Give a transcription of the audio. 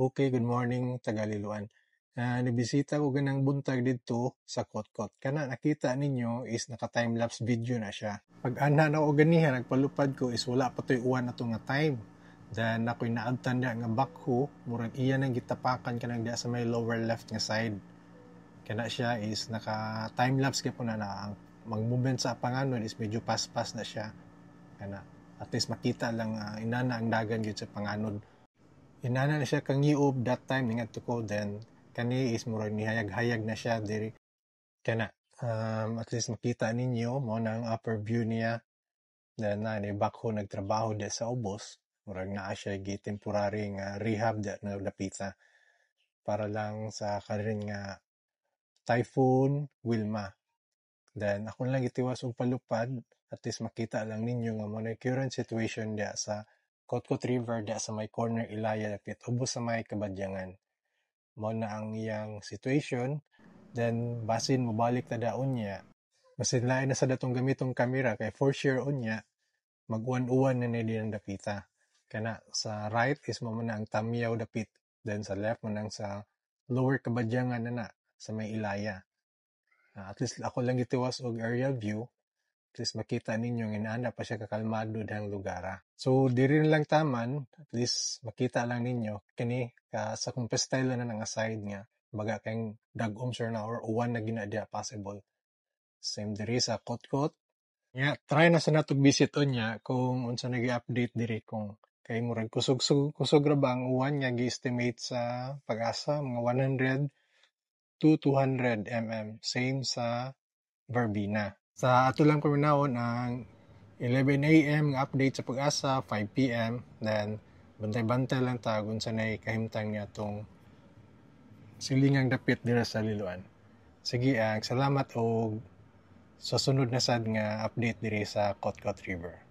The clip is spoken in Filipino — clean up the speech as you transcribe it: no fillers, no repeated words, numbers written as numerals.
Okay, good morning Tagaliluan. Nibisita ko ganang buntag dito sa Kotkot. Kana nakita ninyo is naka-time-lapse video na siya. Pag ana na ko ganiha, nagpalupad ko is wala pa to'y uwan na to nga time. Then ako'y naabtan na nga backhoe, murag iya nang gitapakan ka nang sa may lower left nga side. Kana siya is naka-time-lapse kaya po na ang mag-movement sa panganod is medyo pas-pas na siya. Kana at least makita lang inana ang dagan gyud sa panganod. Inana na siya kang giob that time ingat ko, then kani is murag nihayag-hayag na siya diri kana at least makita ninyo mo nang upper view niya. Then ni backhoe nagtrabaho di sa ubos, murag naa siya temporary nga rehab di na dapita para lang sa karon nga Typhoon Wilma. Then ako lang gitiwas og palupad, at least makita lang ninyo nga mo na current situation dia sa Kotkot River dia sa may corner Ilaya dapit ubos sa may Kabadyangan. Mo na ang iyang situation. Then basin mobalik ta daon niya. Basin lain na sa datong gamitong kamera kay for sure unya mag-uwan-uwan na ni din dapita. Kana sa right is mo na ang Tamiyaw dapit. Then sa left man ang sa lower Kabadyangan na sa may Ilaya. At least ako lang gitiwas og aerial view. At least makita ninyo nga inaana pa siya kakalmado dihang lugara. So diri na lang taman, at least makita lang ninyo kini sa kung style na nga side nga baga kayong dagom sir na or uwan na gina dia possible. Same diri sa Kotkot. Yeah, try na sa natog visit niya kung unsa nagi-update diri kung kay murag kusog ra ba ang uwan nga gi-estimate sa Pag-asa mga 100 to 200 mm. Same sa Verbena. Sa ato lang paminawon ang 11 AM nga update sa Pag-asa, 5 PM. Then, bantay-bantay lang ta kung sanay kahimtang niya itong silingang dapit dira sa Liloan. Sige, salamat o sa sunod na sad nga update diri sa Kotkot River.